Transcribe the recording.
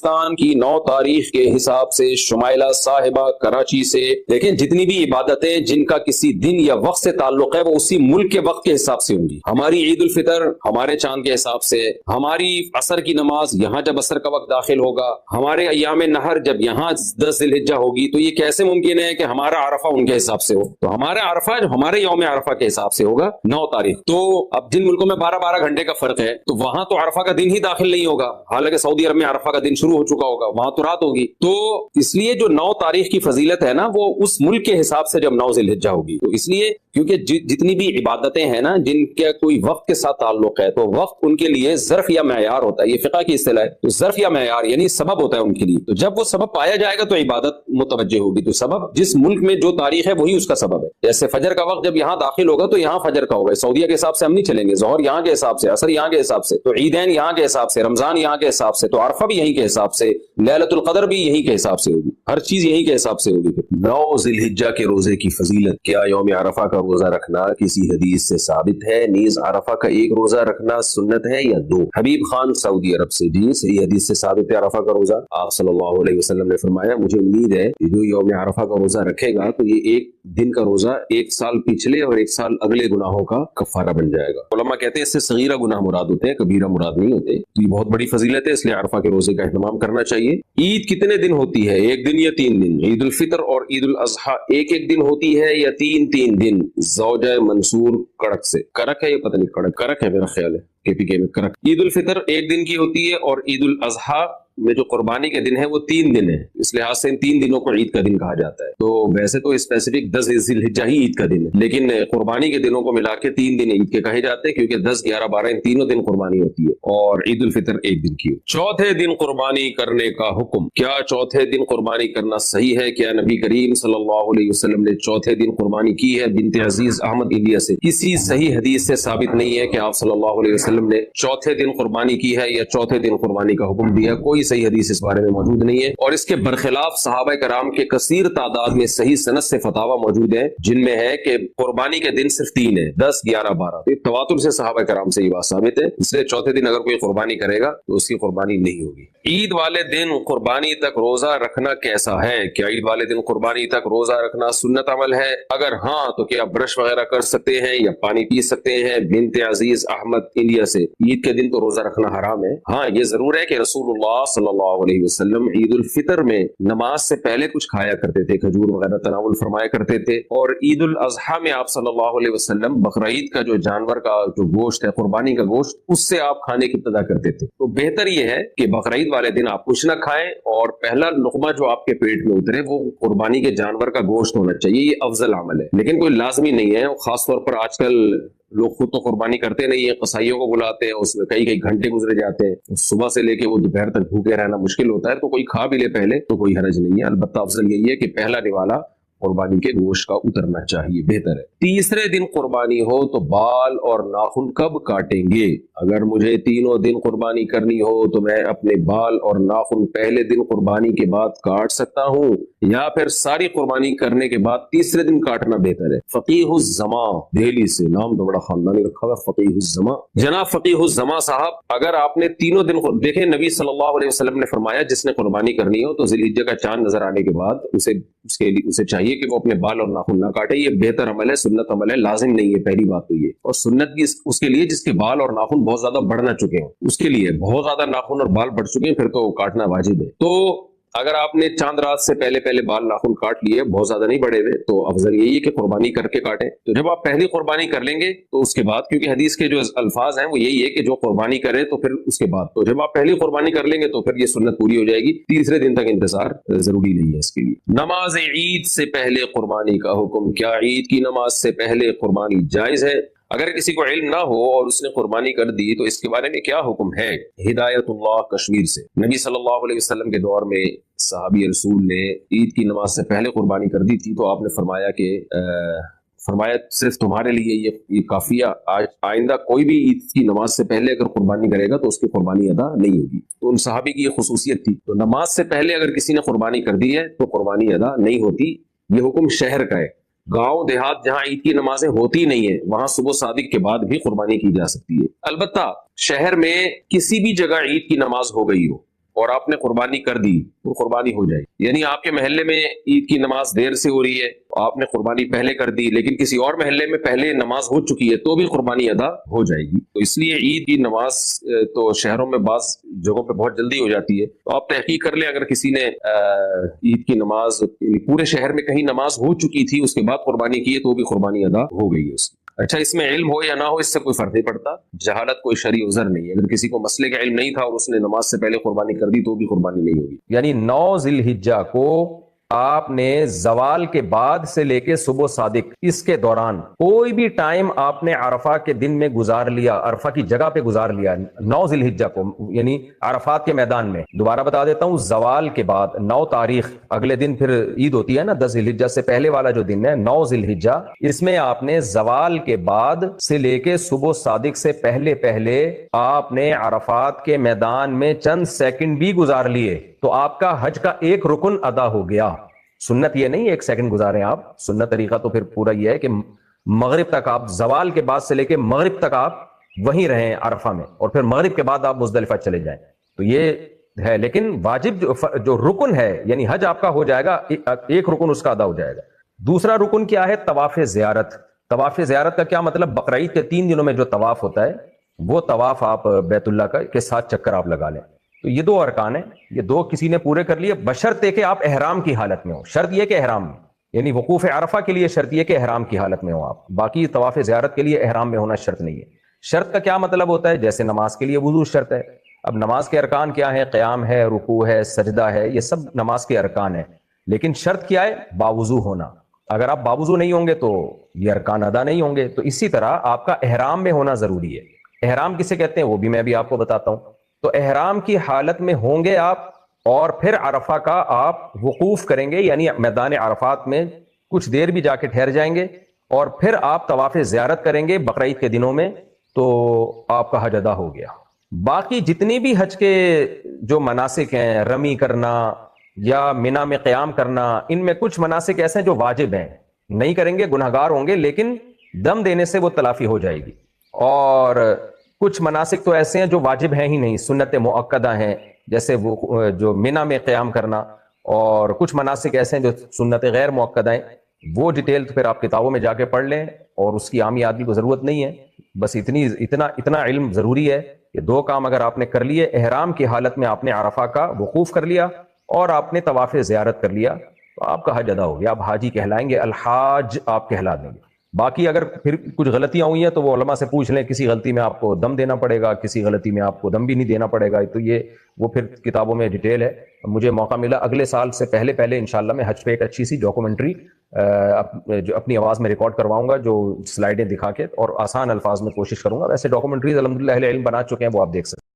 پاکستان کی 9 تاریخ کے حساب سے شمائلہ صاحبہ کراچی سے دیکھیں جتنی بھی عبادتیں جن کا کسی دن یا وقت سے تعلق ہے وہ اسی ملک کے وقت کے حساب سے ہوں گی. ہماری عید الفطر ہمارے چاند کے حساب سے، ہماری عصر کی نماز یہاں جب عصر کا وقت داخل ہوگا، ہمارے ایام نہر جب یہاں 10 ذی الحجہ ہوگی، تو یہ کیسے ممکن ہے کہ ہمارا عرفہ ان کے حساب سے ہو؟ تو ہمارا عرفہ جو ہمارے یوم عرفہ کے حساب سے ہوگا 9 تاریخ. تو اب جن ملکوں میں 12 گھنٹے کا فرق ہے تو وہاں تو عرفہ کا دن ہی داخل نہیں ہوگا، حالانکہ سعودی عرب میں عرفہ کا دن شروع ہو چکا ہوگا، وہاں تو رات ہوگی. تو اس لیے جو 9 تاریخ کی فضیلت ہے نا وہ اس ملک کے حساب سے جب 9 ذی الحجہ ہوگی، تو اس لیے کیونکہ جتنی بھی عبادتیں ہیں نا جن کا کوئی وقت کے ساتھ تعلق ہے تو وقت ان کے لیے ظرف یا معیار ہوتا ہے. یہ فقہ کی اصطلاح ہے. تو ظرف یا معیار یعنی سبب ہوتا ہے ان کے لیے. تو جب وہ سبب پایا جائے گا تو عبادت متوجہ ہوگی. تو سبب جس ملک میں جو تاریخ ہے وہی اس کا سبب ہے. جیسے فجر کا وقت جب یہاں داخل ہوگا تو یہاں فجر کا ہوگا. سعودیہ کے حساب سے ہم نہیں چلیں گے، ظہر یہاں کے حساب سے، عصر یہاں کے حساب سے، تو عیدین یہاں کے حساب سے، رمضان یہاں کے حساب سے، تو عرفہ بھی یہیں کے حساب سے، لیلۃ القدر بھی یہیں کے حساب سے ہوگی، ہر چیز یہیں کے حساب سے ہوگی. 9 ذی الحجہ کے روزے کی فضیلت. کیا یوم عرفہ کا روزہ رکھنا کسی حدیث سے ثابت ہے؟ نیز عرفہ کا ایک روزہ رکھنا سنت ہے یا 2؟ حبیب خان سعودی عرب سے. جی صحیح حدیث سے ثابت ہے عرفہ کا روزہ. آپ صلی اللہ علیہ وسلم نے فرمایا مجھے امید ہے کہ جو یوم عرفہ کا روزہ رکھے گا تو یہ ایک دن کا روزہ 1 سال پچھلے اور 1 سال اگلے گناہوں کا کفارہ بن جائے گا. علماء کہتے ہیں اس سے صغیرہ گناہ مراد ہوتے ہیں، کبیرہ مراد نہیں ہوتے. تو یہ بہت بڑی فضیلت ہے، اس لیے عرفہ کے روزے کا اہتمام کرنا چاہیے. عید کتنے دن ہوتی ہے؟ 1 دن یا 3 دن؟ عید الفطر اور عید الاضحیٰ ایک دن ہوتی ہے یا 3 دن؟ زوجہ منصور کڑک سے. کرک ہے یہ پتہ نہیں، کرک ہے میرا خیال ہے، KPK میں کرک. عید الفطر 1 دن کی ہوتی ہے اور عید الاضحیٰ میں جو قربانی کے دن ہے وہ 3 دن ہے. اس لحاظ سے ان 3 دنوں کو عید کا دن کہا جاتا ہے. تو ویسے تو اسپیسیفک 10 ذی الحجہ ہی عید کا دن ہے، لیکن قربانی کے دنوں کو ملا کے 3 دن عید کے کہے جاتے ہیں، کیونکہ 10 11 12 ان تینوں دن قربانی ہوتی ہے اور عید الفطر 1 دن کی. چوتھے دن قربانی کرنے کا حکم. کیا چوتھے دن قربانی کرنا صحیح ہے؟ کیا نبی کریم صلی اللہ علیہ وسلم نے چوتھے دن قربانی کی ہے؟ بنت عزیز احمد انڈیا سے. کسی صحیح حدیث سے ثابت نہیں ہے کہ آپ صلی اللہ علیہ وسلم نے چوتھے دن قربانی کی ہے یا چوتھے دن قربانی کا حکم دیا. کوئی صحیح حدیث اس بارے میں موجود نہیں ہے، اور اس کے برخلاف صحابہ کرام کے کثیر تعداد میں صحیح سند سے فتاوی موجود ہیں جن میں ہے کہ قربانی کے دن صرف 3 ہیں، 10 11 12. تواتر سے صحابہ کرام سے یہ بات ثابت ہے. اس لیے چوتھے دن اگر کوئی قربانی کرے گا تو اس کی قربانی نہیں ہوگی. عید والے دن قربانی تک روزہ رکھنا کیسا ہے؟ کیا عید والے دن قربانی تک روزہ رکھنا سنت عمل ہے؟ اگر ہاں تو کیا برش وغیرہ کر سکتے ہیں یا پانی پی سکتے ہیں؟ بنت عزیز احمد انڈیا سے. عید کے دن تو روزہ رکھنا حرام ہے. ہاں یہ ضرور ہے کہ رسول اللہ صلی اللہ علیہ وسلم عید الفطر میں نماز سے پہلے کچھ کھایا کرتے تھے، کھجور وغیرہ تناول فرمایا کرتے تھے، اور عید الاضحیٰ میں آپ صلی اللہ علیہ وسلم بقرعید کا جو جانور کا جو گوشت ہے، قربانی کا گوشت، اس سے آپ کھانے کی ابتدا کرتے تھے. تو بہتر یہ ہے کہ بقرعید والے دن آپ کچھ نہ کھائیں اور پہلا لقمہ جو آپ کے پیٹ میں اترے وہ قربانی کے جانور کا گوشت ہونا چاہیے. یہ افضل عمل ہے، لیکن کوئی لازمی نہیں ہے. خاص طور پر آج کل لوگ خود تو قربانی کرتے نہیں ہیں، قصائیوں کو بلاتے ہیں، اس میں کئی گھنٹے گزرے جاتے ہیں، صبح سے لے کے وہ دوپہر تک بھوکے رہنا مشکل ہوتا ہے. تو کوئی کھا بھی لے پہلے تو کوئی حرج نہیں ہے. البتہ افضل یہی ہے کہ پہلا نوالا قربانی کے گوشت کا اترنا چاہیے، بہتر ہے. تیسرے دن قربانی ہو تو بال اور ناخن کب کاٹیں گے؟ اگر مجھے تینوں دن قربانی کرنی ہو تو میں اپنے بال اور ناخن پہلے دن قربانی کے بعد کاٹ سکتا ہوں یا پھر ساری قربانی کرنے کے بعد تیسرے دن کاٹنا بہتر ہے؟ فقیہ الزما دہلی سے. نام تو بڑا خاندانی رکھا ہوا، فقیہ الزما. جناب فقیہ الزما صاحب، اگر آپ نے تینوں دن دیکھیں، نبی صلی اللہ علیہ وسلم نے فرمایا جس نے قربانی کرنی ہو تو ذی الحجہ کا چاند نظر آنے کے بعد اسے چاہیے کہ وہ اپنے بال اور ناخن نہ کاٹے. یہ بہتر عمل ہے، سنت عمل ہے، لازم نہیں ہے. پہلی بات تو یہ. اور سنت بھی اس کے لیے جس کے بال اور ناخن بہت زیادہ بڑھ نہ چکے ہیں، اس کے لیے بہت زیادہ ناخن اور بال بڑھ چکے ہیں پھر تو کاٹنا واجب ہے. تو اگر آپ نے چاند رات سے پہلے بال ناخن کاٹ لیے، بہت زیادہ نہیں بڑھے ہوئے، تو افضل یہی ہے کہ قربانی کر کے کاٹیں. تو جب آپ پہلی قربانی کر لیں گے تو اس کے بعد، کیونکہ حدیث کے جو الفاظ ہیں وہ یہی ہے کہ جو قربانی کرے تو پھر اس کے بعد، تو جب آپ پہلی قربانی کر لیں گے تو پھر یہ سنت پوری ہو جائے گی. تیسرے دن تک انتظار ضروری نہیں ہے اس کے لیے. نماز عید سے پہلے قربانی کا حکم. کیا عید کی نماز سے پہلے قربانی جائز ہے؟ اگر کسی کو علم نہ ہو اور اس نے قربانی کر دی تو اس کے بارے میں کیا حکم ہے؟ ہدایت اللہ کشمیر سے. نبی صلی اللہ علیہ وسلم کے دور میں صحابی رسول نے عید کی نماز سے پہلے قربانی کر دی تھی، تو آپ نے فرمایا صرف تمہارے لیے یہ کافی ہے. آئندہ کوئی بھی عید کی نماز سے پہلے اگر قربانی کرے گا تو اس کی قربانی ادا نہیں ہوگی. تو ان صحابی کی یہ خصوصیت تھی. تو نماز سے پہلے اگر کسی نے قربانی کر دی ہے تو قربانی ادا نہیں ہوتی. یہ حکم شہر کا ہے. گاؤں دیہات جہاں عید کی نمازیں ہوتی نہیں ہیں وہاں صبح صادق کے بعد بھی قربانی کی جا سکتی ہے. البتہ شہر میں کسی بھی جگہ عید کی نماز ہو گئی ہو اور آپ نے قربانی کر دی تو قربانی ہو جائے گی. یعنی آپ کے محلے میں عید کی نماز دیر سے ہو رہی ہے، آپ نے قربانی پہلے کر دی، لیکن کسی اور محلے میں پہلے نماز ہو چکی ہے تو بھی قربانی ادا ہو جائے گی. تو اس لیے عید کی نماز تو شہروں میں بعض جگہوں پہ بہت جلدی ہو جاتی ہے، تو آپ تحقیق کر لیں اگر کسی نے عید کی نماز پورے شہر میں کہیں نماز ہو چکی تھی اس کے بعد قربانی کی ہے تو بھی قربانی ادا ہو گئی ہے اس کی. اچھا، اس میں علم ہو یا نہ ہو اس سے کوئی فرق نہیں پڑتا، جہالت کوئی شرعی عذر نہیں ہے. اگر کسی کو مسئلے کا علم نہیں تھا اور اس نے نماز سے پہلے قربانی کر دی تو بھی قربانی نہیں ہوگی. یعنی 9 ذی الحجہ کو آپ نے زوال کے بعد سے لے کے صبح صادق اس کے دوران کوئی بھی ٹائم آپ نے عرفہ کے دن میں گزار لیا، عرفہ کی جگہ پہ گزار لیا 9 ذی الحجہ کو، یعنی عرفات کے میدان میں. دوبارہ بتا دیتا ہوں، زوال کے بعد 9 تاریخ، اگلے دن پھر عید ہوتی ہے نا 10 ذی الحجہ سے پہلے والا جو دن ہے 9 ذی الحجہ، اس میں آپ نے زوال کے بعد سے لے کے صبح صادق سے پہلے آپ نے عرفات کے میدان میں چند سیکنڈ بھی گزار لیے تو آپ کا حج کا ایک رکن ادا ہو گیا. سنت یہ نہیں 1 سیکنڈ گزاریں آپ، سنت طریقہ تو پھر پورا یہ ہے کہ مغرب تک آپ، زوال کے بعد سے لے کے مغرب تک آپ وہیں رہیں عرفہ میں، اور پھر مغرب کے بعد آپ مزدلفہ چلے جائیں. تو یہ ہے، لیکن واجب جو رکن ہے یعنی حج آپ کا ہو جائے گا، ایک رکن اس کا ادا ہو جائے گا. دوسرا رکن کیا ہے؟ طواف زیارت. طواف زیارت کا کیا مطلب؟ بقرعید کے 3 دنوں میں جو طواف ہوتا ہے وہ طواف آپ بیت اللہ کے ساتھ چکر آپ لگا لیں. تو یہ 2 ارکان ہیں، یہ 2 کسی نے پورے کر لیے بشرط کہ آپ احرام کی حالت میں ہو. شرط یہ کہ احرام میں، یعنی وقوف عرفہ کے لیے شرط یہ کہ احرام کی حالت میں ہو آپ. باقی طواف زیارت کے لیے احرام میں ہونا شرط نہیں ہے. شرط کا کیا مطلب ہوتا ہے؟ جیسے نماز کے لیے وضو شرط ہے. اب نماز کے ارکان کیا ہیں؟ قیام ہے، رکوع ہے، سجدہ ہے، یہ سب نماز کے ارکان ہیں. لیکن شرط کیا ہے؟ باوضو ہونا. اگر آپ باوضو نہیں ہوں گے تو یہ ارکان ادا نہیں ہوں گے. تو اسی طرح آپ کا احرام میں ہونا ضروری ہے. احرام کسے کہتے ہیں وہ بھی میں بھی آپ کو بتاتا ہوں. تو احرام کی حالت میں ہوں گے آپ، اور پھر عرفہ کا آپ وقوف کریں گے، یعنی میدان عرفات میں کچھ دیر بھی جا کے ٹھہر جائیں گے، اور پھر آپ طواف زیارت کریں گے بقرعید کے دنوں میں، تو آپ کا حج ادا ہو گیا. باقی جتنی بھی حج کے جو مناسک ہیں، رمی کرنا یا منی میں قیام کرنا، ان میں کچھ مناسک ایسے ہیں جو واجب ہیں، نہیں کریں گے گناہگار ہوں گے، لیکن دم دینے سے وہ تلافی ہو جائے گی. اور کچھ مناسک تو ایسے ہیں جو واجب ہیں ہی نہیں، سنت مؤکدہ ہیں، جیسے وہ جو منی میں قیام کرنا. اور کچھ مناسک ایسے ہیں جو سنت غیر مؤکدہ ہیں، وہ ڈیٹیل پھر آپ کتابوں میں جا کے پڑھ لیں، اور اس کی عامی آدمی کو ضرورت نہیں ہے. بس اتنا علم ضروری ہے کہ 2 کام اگر آپ نے کر لیے، احرام کی حالت میں آپ نے عرفہ کا وقوف کر لیا اور آپ نے طواف زیارت کر لیا، تو آپ کا حج ادا ہو گیا. آپ حاجی کہلائیں گے، الحاج آپ کہلا دیں گے. باقی اگر پھر کچھ غلطیاں ہوئی ہیں تو وہ علماء سے پوچھ لیں، کسی غلطی میں آپ کو دم دینا پڑے گا، کسی غلطی میں آپ کو دم بھی نہیں دینا پڑے گا. تو یہ وہ پھر کتابوں میں ڈیٹیل ہے. مجھے موقع ملا اگلے سال سے پہلے انشاءاللہ میں حج پہ ایک اچھی سی ڈاکومنٹری جو اپنی آواز میں ریکارڈ کرواؤں گا، جو سلائیڈیں دکھا کے اور آسان الفاظ میں کوشش کروں گا. ویسے ڈاکومنٹریز الحمدللہ اہل علم بنا چکے ہیں، وہ آپ دیکھ سکتے ہیں.